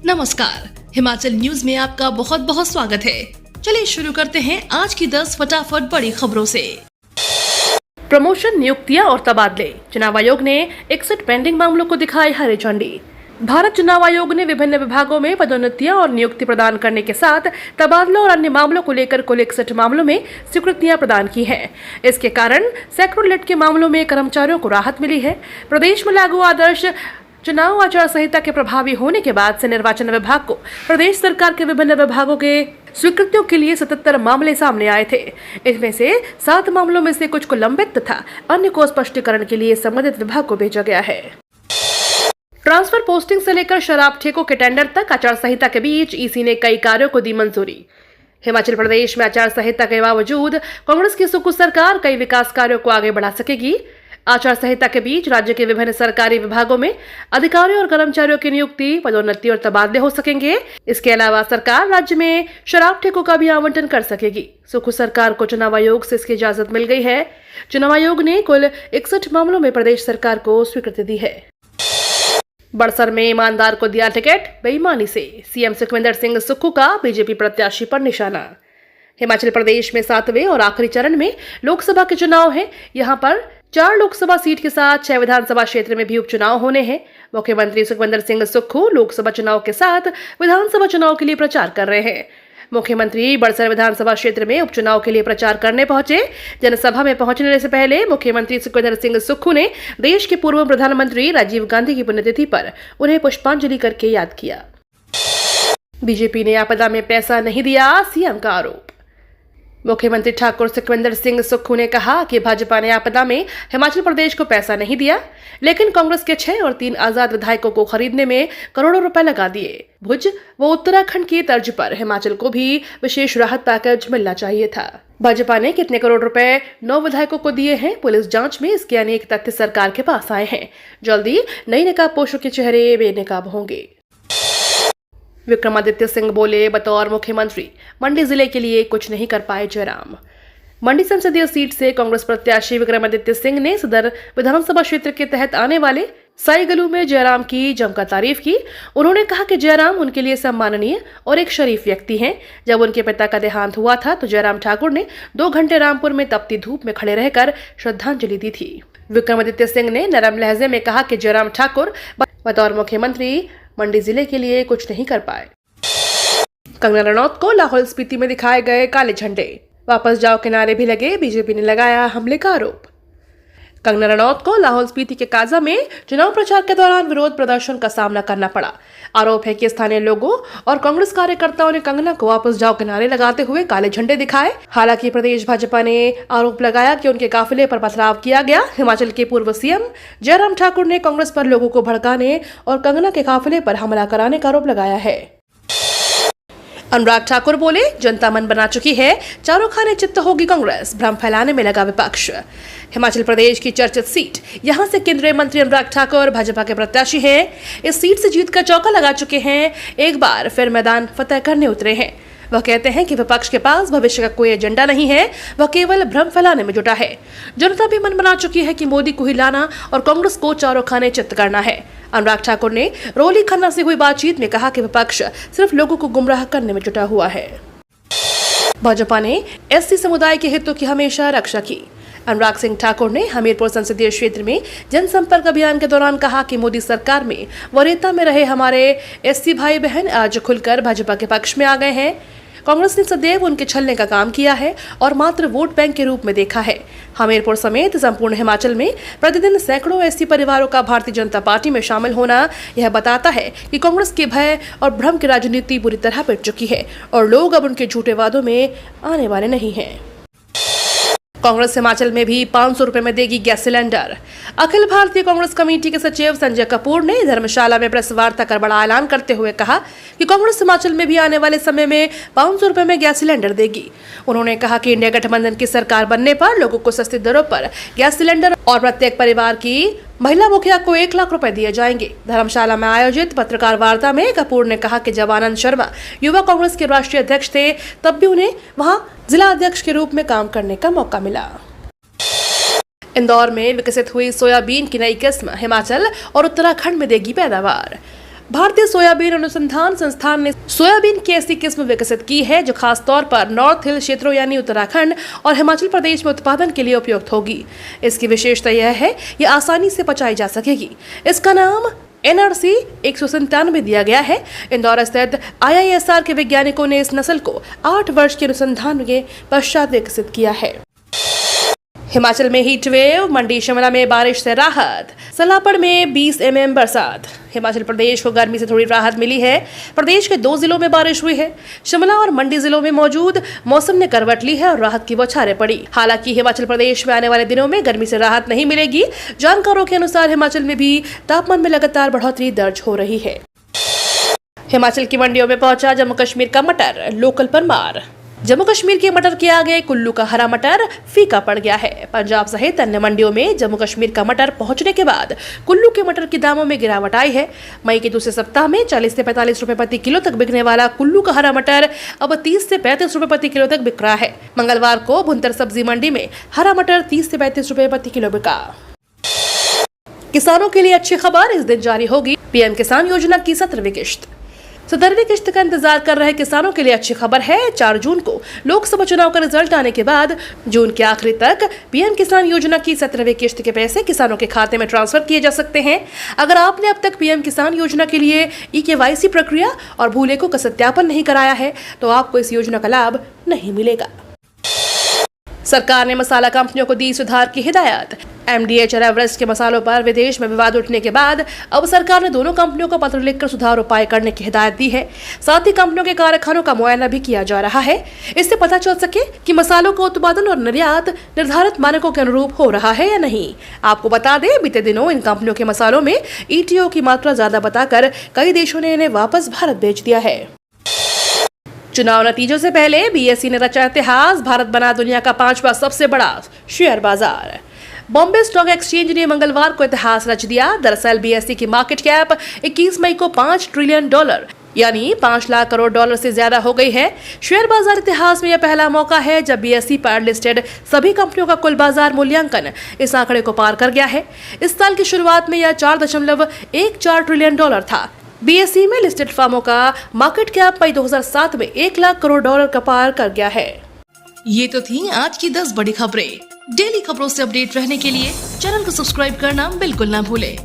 नमस्कार, हिमाचल न्यूज में आपका बहुत बहुत स्वागत है। चलिए शुरू करते हैं आज की 10 फटाफट बड़ी खबरों से। प्रमोशन, नियुक्तियां और तबादले। चुनाव आयोग ने 61 पेंडिंग मामलों को दिखाई हरी झंडी। भारत चुनाव आयोग ने विभिन्न विभागों में पदोन्नतियां और नियुक्ति प्रदान करने के साथ तबादलों और अन्य मामलों को लेकर कुल 61 मामलों में स्वीकृतियां प्रदान की हैं। इसके कारण सैकड़ों लिट के मामलों में कर्मचारियों को राहत मिली है। प्रदेश में लागू आदर्श चुनाव आचार संहिता के प्रभावी होने के बाद से निर्वाचन विभाग को प्रदेश सरकार के विभिन्न विभागों के स्वीकृतियों के लिए 77 मामले सामने आए थे। इनमें से 7 मामलों में से कुछ को लंबित तथा अन्य को स्पष्टीकरण के लिए संबंधित विभाग को भेजा गया है। ट्रांसफर पोस्टिंग से लेकर शराब ठेकों के टेंडर तक आचार संहिता के बीच ईसी ने कई कार्यों को दी मंजूरी। हिमाचल प्रदेश में आचार संहिता के बावजूद कांग्रेस की सुक्खू सरकार कई विकास कार्यों को आगे बढ़ा सकेगी। आचार संहिता के बीच राज्य के विभिन्न सरकारी विभागों में अधिकारियों और कर्मचारियों की नियुक्ति, पदोन्नति और तबादले हो सकेंगे। इसके अलावा सरकार राज्य में शराब ठेकों का भी आवंटन कर सकेगी। सुक्खू सरकार को चुनाव आयोग से इसकी इजाजत मिल गई है। चुनाव आयोग ने कुल 61 मामलों में प्रदेश सरकार को स्वीकृति दी है। बड़सर में ईमानदार को दिया टिकट, बेईमानी से सीएम सुखविंदर सिंह सुक्खू का बीजेपी प्रत्याशी पर निशाना। हिमाचल प्रदेश में 7वें और आखिरी चरण में लोकसभा के चुनाव हैं। यहाँ पर 4 लोकसभा सीट के साथ 6 विधानसभा क्षेत्र में भी उपचुनाव होने हैं। मुख्यमंत्री सुखविंदर सिंह सुक्खू लोकसभा चुनाव के साथ विधानसभा चुनाव के लिए प्रचार कर रहे हैं। मुख्यमंत्री बड़सर विधानसभा क्षेत्र में उपचुनाव के लिए प्रचार करने पहुंचे। जनसभा में पहुंचने से पहले मुख्यमंत्री सुखविंदर सिंह सुक्खू ने देश के पूर्व प्रधानमंत्री राजीव गांधी की पुण्यतिथि पर उन्हें पुष्पांजलि करके याद किया। बीजेपी ने आपदा में पैसा नहीं दिया, सीएम का आरोप। मुख्यमंत्री ठाकुर सुखविंदर सिंह सुक्खू ने कहा कि भाजपा ने आपदा में हिमाचल प्रदेश को पैसा नहीं दिया, लेकिन कांग्रेस के 6 और 3 आजाद विधायकों को खरीदने में करोड़ों रुपए लगा दिए। भुज व उत्तराखंड की तर्ज पर हिमाचल को भी विशेष राहत पैकेज मिलना चाहिए था। भाजपा ने कितने करोड़ रुपए 9 विधायकों को दिए हैं, पुलिस जांच में इसके अनेक तथ्य सरकार के पास आए हैं। जल्दी नई नकाबपोशों के चेहरे बेनकाब होंगे। विक्रमादित्य सिंह बोले, बतौर मुख्यमंत्री मंडी जिले के लिए कुछ नहीं कर पाए जयराम। मंडी संसदीय सीट से कांग्रेस प्रत्याशी विक्रमादित्य सिंह ने सदर विधानसभा क्षेत्र के तहत आने वाले साईगलू में जयराम की जमकर तारीफ की। उन्होंने कहा कि जयराम उनके लिए सम्माननीय और एक शरीफ व्यक्ति हैं। जब उनके पिता का देहांत हुआ था तो जयराम ठाकुर ने 2 घंटे रामपुर में तपती धूप में खड़े रहकर श्रद्धांजलि दी थी। विक्रमादित्य सिंह ने नरम लहजे में कहा कि जयराम ठाकुर बतौर मुख्यमंत्री मंडी जिले के लिए कुछ नहीं कर पाए। कंगना रनौत को लाहौल स्पीति में दिखाए गए काले झंडे, वापस जाओ के नारे भी लगे, बीजेपी ने लगाया हमले का आरोप। कंगना रनौत को लाहौल स्पीति के काजा में चुनाव प्रचार के दौरान विरोध प्रदर्शन का सामना करना पड़ा। आरोप है कि स्थानीय लोगों और कांग्रेस कार्यकर्ताओं ने कंगना को वापस जाओ के नारे लगाते हुए काले झंडे दिखाए। हालांकि प्रदेश भाजपा ने आरोप लगाया कि उनके काफिले पर पथराव किया गया। हिमाचल के पूर्व सीएम जयराम ठाकुर ने कांग्रेस पर लोगों को भड़काने और कंगना के काफिले पर हमला कराने का आरोप लगाया है। अनुराग ठाकुर बोले, जनता मन बना चुकी है, चारों खाने चित्त होगी कांग्रेस, भ्रम फैलाने में लगा विपक्ष। हिमाचल प्रदेश की चर्चित सीट, यहां से केंद्रीय मंत्री अनुराग ठाकुर भाजपा के प्रत्याशी हैं। इस सीट से जीत का चौका लगा चुके हैं, एक बार फिर मैदान फतेह करने उतरे हैं। वह कहते हैं कि विपक्ष के पास भविष्य का कोई एजेंडा नहीं है, वह केवल भ्रम फैलाने में जुटा है। जनता भी मन बना चुकी है कि मोदी को ही लाना और कांग्रेस को चारों खाने चित्त करना है। अनुराग ठाकुर ने रोली खन्ना से हुई बातचीत में कहा कि विपक्ष सिर्फ लोगों को गुमराह करने में जुटा हुआ है। भाजपा ने एससी समुदाय के हितों की हमेशा रक्षा की। अनुराग सिंह ठाकुर ने हमीरपुर संसदीय क्षेत्र में जनसंपर्क अभियान के दौरान कहा कि मोदी सरकार में वरीयता में रहे हमारे एससी भाई बहन आज खुलकर भाजपा के पक्ष में आ गए हैं। कांग्रेस ने सदैव उनके छलने का काम किया है और मात्र वोट बैंक के रूप में देखा है। हमीरपुर समेत संपूर्ण हिमाचल में प्रतिदिन सैकड़ों एससी परिवारों का भारतीय जनता पार्टी में शामिल होना यह बताता है कि कांग्रेस के भय और भ्रम की राजनीति बुरी तरह पिट चुकी है और लोग अब उनके झूठे वादों में आने वाले नहीं हैं। कांग्रेस हिमाचल में भी 500 रुपए में देगी gas cylinder. Akhil Bharatiya Congress committee के सचिव संजय कपूर ने धर्मशाला में प्रेस वार्ता कर बड़ा ऐलान करते हुए कहा कि कांग्रेस हिमाचल में भी आने वाले समय में 500 रुपए में गैस सिलेंडर देगी। उन्होंने कहा कि इंडिया गठबंधन की सरकार बनने पर लोगों को सस्ती दरों पर गैस सिलेंडर और प्रत्येक परिवार की महिला मुखिया को 1 लाख रुपए दिए जाएंगे। धर्मशाला में आयोजित पत्रकार वार्ता में कपूर ने कहा कि जब आनंद शर्मा युवा कांग्रेस के राष्ट्रीय अध्यक्ष थे तब भी उन्हें वहां जिला अध्यक्ष के रूप में काम करने का मौका मिला। इंदौर में विकसित हुई सोयाबीन की नई किस्म हिमाचल और उत्तराखंड में देगी पैदावार। भारतीय सोयाबीन अनुसंधान संस्थान ने सोयाबीन की ऐसी किस्म विकसित की है जो खास तौर पर नॉर्थ हिल क्षेत्रों यानी उत्तराखंड और हिमाचल प्रदेश में उत्पादन के लिए उपयुक्त होगी। इसकी विशेषता यह है ये आसानी से पचाई जा सकेगी। इसका नाम NRC 197 दिया गया है। इंदौर स्थित IISR के वैज्ञानिकों ने इस नस्ल को 8 वर्ष के अनुसंधान के पश्चात विकसित किया है। हिमाचल में हीट वेव, मंडी शिमला में बारिश से राहत, सलापड़ में 20 mm बरसात। हिमाचल प्रदेश को गर्मी से थोड़ी राहत मिली है। प्रदेश के 2 जिलों में बारिश हुई है। शिमला और मंडी जिलों में मौजूद मौसम ने करवट ली है और राहत की बौछारें पड़ी। हालांकि हिमाचल प्रदेश में आने वाले दिनों में गर्मी से राहत नहीं मिलेगी। जानकारों के अनुसार हिमाचल में भी तापमान में लगातार बढ़ोतरी दर्ज हो रही है। हिमाचल की मंडियों में पहुंचा जम्मू कश्मीर का मटर, लोकल पर मार। जम्मू कश्मीर के मटर के आगे कुल्लू का हरा मटर फीका पड़ गया है। पंजाब सहित अन्य मंडियों में जम्मू कश्मीर का मटर पहुंचने के बाद कुल्लू के मटर के दामों में गिरावट आई है। मई के दूसरे सप्ताह में 40 से 45 रुपए प्रति किलो तक बिकने वाला कुल्लू का हरा मटर अब 30 से 35 रुपए प्रति किलो तक बिक रहा है। मंगलवार को भुंतर सब्जी मंडी में हरा मटर 30 से 35 रुपए प्रति किलो बिका। किसानों के लिए अच्छी खबर, इस दिन जारी होगी PM किसान योजना की 17वीं किश्त। 17वीं किश्त का इंतजार कर रहे किसानों के लिए अच्छी खबर है। 4 जून को लोकसभा चुनाव का रिजल्ट आने के बाद जून के आखिरी तक PM किसान योजना की 17वीं किश्त के पैसे किसानों के खाते में ट्रांसफर किए जा सकते हैं। अगर आपने अब तक PM किसान योजना के लिए eKYC प्रक्रिया और भूलेखों का सत्यापन नहीं कराया है तो आपको इस योजना का लाभ नहीं मिलेगा। सरकार ने मसाला कंपनियों को दी सुधार की हिदायत। MDH और एवरेस्ट के मसालों पर विदेश में विवाद उठने के बाद अब सरकार ने दोनों कंपनियों को पत्र लिखकर सुधार उपाय करने की हिदायत दी है। साथ ही कंपनियों के कारखानों का मुआयना भी किया जा रहा है। इससे पता चल सके कि मसालों का उत्पादन और निर्यात निर्धारित मानकों के अनुरूप हो रहा है या नहीं। आपको बता दें, बीते दिनों इन कंपनियों के मसालों में ETO की मात्रा ज्यादा बताकर कई देशों ने इन्हें वापस भारत भेज दिया है। चुनाव नतीजों से पहले BSE ने रचा इतिहास, भारत बना दुनिया का 5वां सबसे बड़ा शेयर बाजार। बॉम्बे स्टॉक एक्सचेंज ने मंगलवार को इतिहास रच दिया। दरअसल BSE की मार्केट कैप 21 मई को $5 ट्रिलियन यानी 5 लाख करोड़ डॉलर से ज्यादा हो गई है। शेयर बाजार इतिहास में यह पहला मौका है जब BSE पर लिस्टेड सभी कंपनियों का कुल बाजार मूल्यांकन इस आंकड़े को पार कर गया है। इस साल की शुरुआत में यह $4.14 ट्रिलियन था। BSE में लिस्टेड फर्मों का मार्केट कैप मई 2007 में 1 लाख करोड़ डॉलर का पार कर गया है। ये तो थी आज की 10 बड़ी खबरें। डेली खबरों से अपडेट रहने के लिए चैनल को सब्सक्राइब करना बिल्कुल ना भूलें।